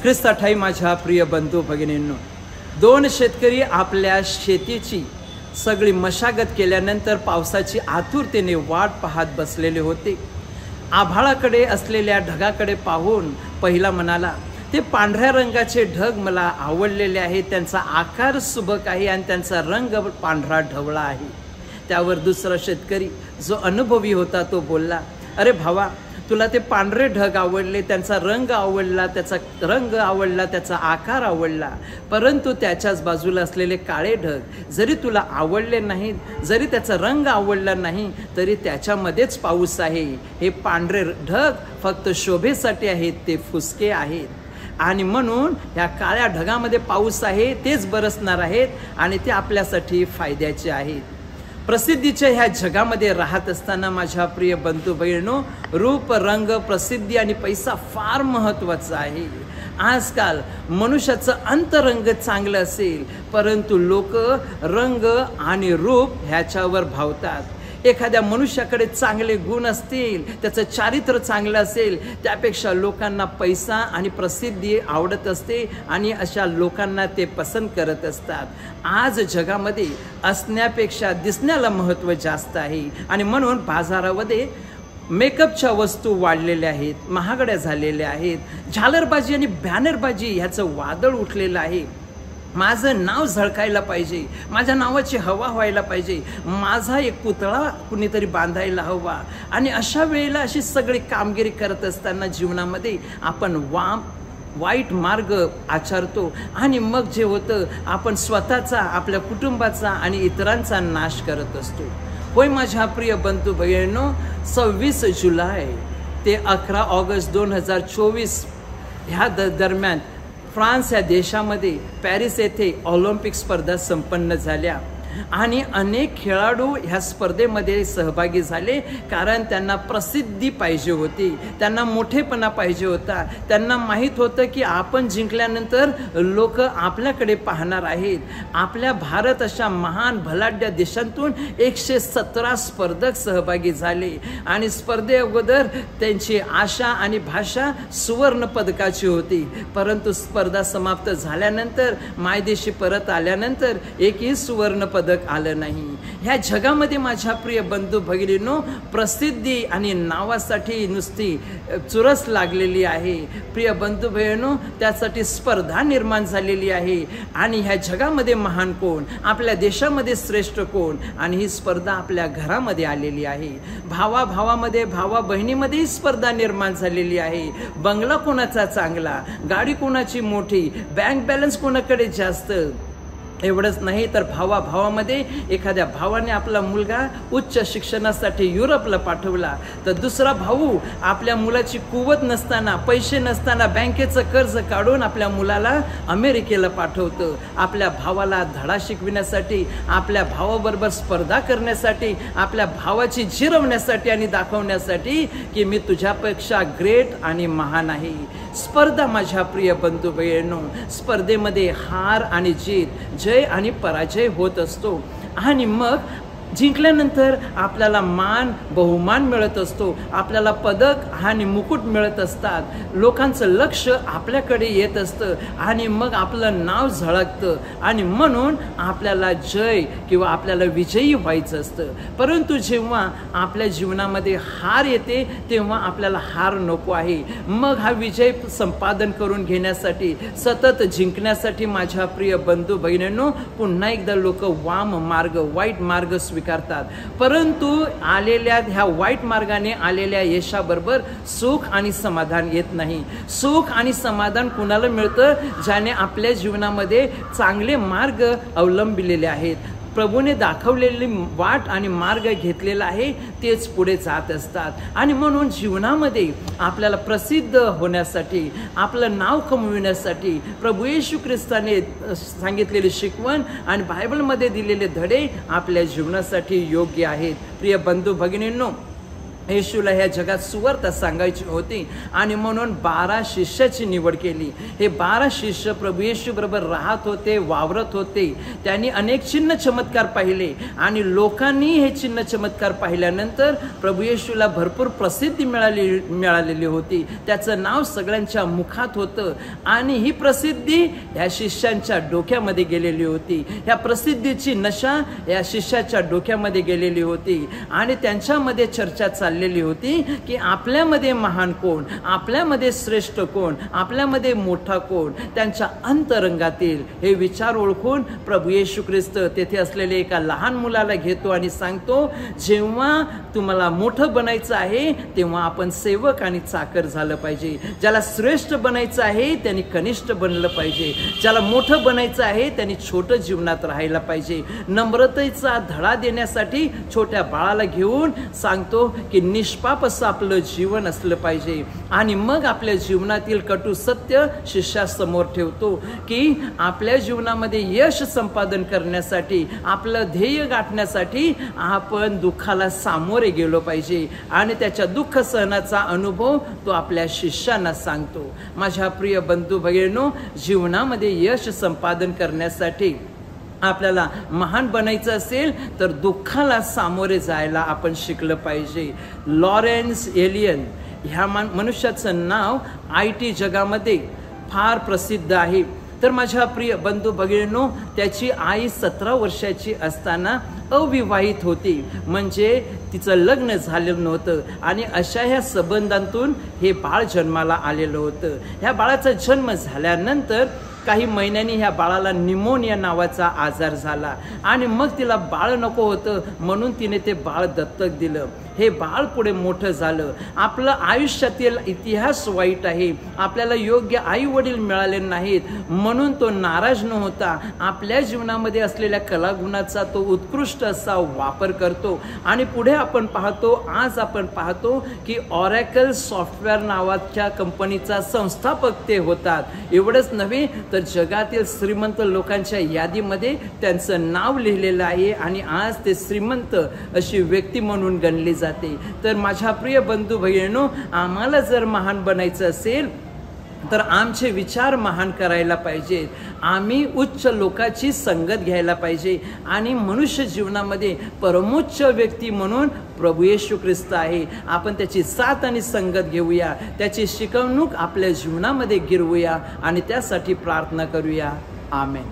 ख्रिस्ताठाई माझ्या प्रिय बंधू भगिनींनो, दोन शेतकरी आपल्या शेतीची सगळी मशागत केल्यानंतर पावसाची आतुरतेने वाट पाहत बसलेले होते. आभाळाकडे असलेल्या ढगाकडे पाहून पहिला म्हणाला, ते पांढऱ्या रंगाचे ढग मला आवडलेले आहेत, त्यांचा आकार सुबक आहे आणि त्यांचा रंग पांढरा ढवळा आहे. त्यावर दुसरा शेतकरी जो अनुभवी होता तो बोलला, अरे भावा, तुला ते पांढरे ढग आवडले, त्यांचा रंग आवडला, त्याचा आकार आवडला, परंतु त्याच्याच बाजूला असलेले काळे ढग जरी तुला आवडले नाहीत, जरी त्याचा रंग आवडला नाही, तरी त्याच्यामध्येच पाऊस आहे. हे पांढरे ढग फक्त शोभेसाठी आहेत, ते फुसके आहेत. आणि म्हणून ह्या काळ्या ढगामध्ये पाऊस आहे, तेच बरसणार आहेत आणि ते आपल्यासाठी फायद्याचे आहेत. प्रसिद्धीच्या ह्या जगामध्ये राहत असताना माझ्या प्रिय बंधू बहिणींनो, रूप, रंग, प्रसिद्धी आणि पैसा फार महत्त्वाचा आहे. आजकाल मनुष्याचं अंतरंग चांगलं असेल, परंतु लोक रंग आणि रूप ह्याच्यावर भावतात. एखाद्या मनुष्याकडे चांगले गुण असतील, त्याचं चारित्र्य चांगलं असेल, त्यापेक्षा लोकांना पैसा आणि प्रसिद्धी आवडत असते आणि अशा लोकांना ते पसंत करत असतात. आज जगामध्ये असण्यापेक्षा दिसण्याला महत्त्व जास्त आहे आणि म्हणून बाजारामध्ये मेकअपच्या वस्तू वाढलेल्या आहेत, महागड्या झालेल्या आहेत. झालरबाजी आणि बॅनरबाजी ह्याचं वादळ उठलेलं आहे. माझं नाव झळकायला पाहिजे, माझ्या नावाची हवा व्हायला पाहिजे, माझा एक पुतळा कुणीतरी बांधायला हवा. आणि अशा वेळेला अशी सगळी कामगिरी करत असताना जीवनामध्ये आपण वाईट मार्ग आचरतो आणि मग जे होतं, आपण स्वतःचा, आपल्या कुटुंबाचा आणि इतरांचा नाश करत असतो. होय माझ्या प्रिय बंधू भगिनींनो, 26 जुलै ते 11 ऑगस्ट 2024 ह्या दरम्यान फ्रान्स या देशामध्ये पॅरिस येथे ऑलिम्पिक स्पर्धा संपन्न झाल्या आणि अनेक खेळाडू ह्या स्पर्धेमध्ये सहभागी झाले, कारण त्यांना प्रसिद्धी पाहिजे होती, त्यांना मोठेपणा पाहिजे होता. त्यांना माहीत होतं की आपण जिंकल्यानंतर लोक आपल्याकडे पाहणार आहेत. आपल्या भारत अशा महान भलाढ्य देशांतून 117 स्पर्धक सहभागी झाले आणि स्पर्धे अगोदर त्यांची आशा आणि भाषा सुवर्ण पदकाची होती. परंतु स्पर्धा समाप्त झाल्यानंतर, मायदेशी परत आल्यानंतर एकही सुवर्ण पदक आलं नाही. ह्या जगामध्ये माझ्या प्रिय बंधू भगिनींनो, प्रसिद्धी आणि नावासाठी नुसती चुरस लागलेली आहे. प्रिय बंधू भगिनींनो, त्यासाठी स्पर्धा निर्माण झालेली आहे. आणि ह्या जगामध्ये महान कोण, आपल्या देशामध्ये श्रेष्ठ कोण, आणि ही स्पर्धा आपल्या घरामध्ये आलेली आहे. भावाभावामध्ये, भावा बहिणीमध्ये स्पर्धा निर्माण झालेली आहे. बंगला कोणाचा चांगला, गाडी कोणाची मोठी, बँक बॅलन्स कोणाकडे जास्त. एवढंच नाही तर भावाभावामध्ये एखाद्या भावाने आपला मुलगा उच्च शिक्षणासाठी युरोपला पाठवला, तर दुसरा भाऊ आपल्या मुलाची कुवत नसताना, पैसे नसताना बँकेचं कर्ज काढून आपल्या मुलाला अमेरिकेला पाठवतं. आपल्या भावाला धडा शिकविण्यासाठी, आपल्या भावाबरोबर स्पर्धा करण्यासाठी, आपल्या भावाची जिरवण्यासाठी आणि दाखवण्यासाठी की मी तुझ्यापेक्षा ग्रेट आणि महान आहे. स्पर्धा माझ्या प्रिय बंधू बहिणींनो, स्पर्धेमध्ये हार आणि जीत, जय आणि पराजय होत असतो. आणि मग जिंकल्यानंतर आपल्याला मान बहुमान मिळत असतो, आपल्याला पदक आणि मुकुट मिळत असतात. लोकांचं लक्ष आपल्याकडे येत असतं आणि मग आपलं नाव झळकतं आणि म्हणून आपल्याला जय किंवा आपल्याला विजयी व्हायचं असतं. परंतु जेव्हा आपल्या जीवनामध्ये हार येते, तेव्हा आपल्याला हार नको आहे. मग हा विजय संपादन करून घेण्यासाठी, सतत जिंकण्यासाठी माझ्या प्रिय बंधू बहिणींनो, पुन्हा एकदा लोक वाम मार्ग, वाईट मार्ग स्वीकारतात. परंतु आलेल्या ह्या वाईट मार्गाने आलेल्या यशाबरोबर सुख आणि समाधान येत नाही. सुख आणि समाधान कुणाला मिळतं? ज्याने आपल्या जीवनामध्ये चांगले मार्ग अवलंबिलेले आहेत, प्रभूने दाखवलेली वाट आणि मार्ग घेतलेला आहे, तेच पुढे जात असतात. आणि म्हणून जीवनामध्ये आपल्याला प्रसिद्ध होण्यासाठी, आपलं नाव कमविण्यासाठी प्रभू येशू ख्रिस्ताने सांगितलेली शिकवण आणि बायबलमध्ये दिलेले धडे आपल्या जीवनासाठी योग्य आहेत. प्रिय बंधू भगिनींनो, येशूला ह्या जगात सुवार्ता सांगायची होती आणि म्हणून 12 शिष्याची निवड केली. हे 12 शिष्य प्रभू येशू बरोबर राहत होते, वावरत होते. त्यांनी अनेक चिन्ह चमत्कार पाहिले आणि लोकांनी हे चिन्ह चमत्कार पाहिल्यानंतर प्रभू येशूला भरपूर प्रसिद्धी मिळालेली होती. त्याचं नाव सगळ्यांच्या मुखात होतं आणि ही प्रसिद्धी या शिष्यांच्या डोक्यामध्ये गेलेली होती. ह्या प्रसिद्धीची नशा या शिष्याच्या डोक्यामध्ये गेलेली होती आणि त्यांच्यामध्ये चर्चा चाललेली होती की आपल्यामध्ये महान कोण, आपल्यामध्ये श्रेष्ठ कोण, आपल्यामध्ये मोठा कोण. त्यांच्या अंतरंगातील हे विचार ओळखून प्रभू येशू ख्रिस्त तेथे असलेले एका लहान मुलाला घेतो आणि सांगतो, जेव्हा तुम्हाला मोठं बनायचं आहे तेव्हा आपण सेवक आणि चाकर झालं पाहिजे. ज्याला श्रेष्ठ बनायचं आहे त्यांनी कनिष्ठ बनलं पाहिजे. ज्याला मोठं बनायचं आहे त्यांनी छोटं जीवनात राहायला पाहिजे. नम्रतेचा धडा देण्यासाठी छोट्या बाळाला घेऊन सांगतो की निष्पाप असं आपलं जीवन असलं पाहिजे. आणि मग आपल्या जीवनातील कटू सत्य शिष्यासमोर ठेवतो की आपल्या जीवनामध्ये यश संपादन करण्यासाठी, आपलं ध्येय गाठण्यासाठी आपण दुःखाला सामोरे गेलो पाहिजे आणि त्याच्या दुःख सहनाचा अनुभव तो आपल्या शिष्यांना सांगतो. माझ्या प्रिय बंधू भगिनींनो, जीवनामध्ये यश संपादन करण्यासाठी आपल्याला महान बनायचं असेल तर दुःखाला सामोरे जायला आपण शिकलं पाहिजे. लॉरेन्स एलियन ह्या मनुष्याचं नाव IT जगामध्ये फार प्रसिद्ध आहे. तर माझ्या प्रिय बंधू भगिनींनो, त्याची आई 17 वर्षाची असताना अविवाहित होती, म्हणजे तिचं लग्न झालेलं नव्हतं आणि अशा ह्या संबंधांतून हे बाळ जन्माला आलेलं होतं. ह्या बाळाचा जन्म झाल्यानंतर काही महिन्यांनी ह्या बाळाला निमोनिया नावाचा आजार झाला आणि मग तिला बाळ नको होतं म्हणून तिने ते बाळ दत्तक दिलं. हे बाळ पुढे मोठं झालं. आपलं आयुष्यातील इतिहास वाईट आहे, आपल्याला योग्य आई वडील मिळाले नाहीत म्हणून तो नाराज न होता आपल्या जीवनामध्ये असलेल्या कलागुणाचा तो उत्कृष्ट असा वापर करतो. आणि पुढे आपण पाहतो, आज आपण पाहतो की ऑरॅकल सॉफ्टवेअर नावाच्या कंपनीचा संस्थापक ते होतात. एवढंच नव्हे तर जगातील श्रीमंत लोकांच्या यादीमध्ये त्यांचं नाव लिहिलेलं आहे आणि आज ते श्रीमंत अशी व्यक्ती म्हणून गणली जाते. तर माझ्या प्रिय बंधू भगिनींनो, आम्हाला जर महान बनायचं असेल तर आमचे विचार महान करायला पाहिजेत. आम्ही उच्च लोकांची संगत घ्यायला पाहिजे आणि मनुष्य जीवनामध्ये परमोच्च व्यक्ती म्हणून प्रभू येशू ख्रिस्त आहे. आपण त्याची साथ आणि संगत घेऊया, त्याची शिकवणूक आपल्या जीवनामध्ये गिरवूया आणि त्यासाठी प्रार्थना करूया. आमेन.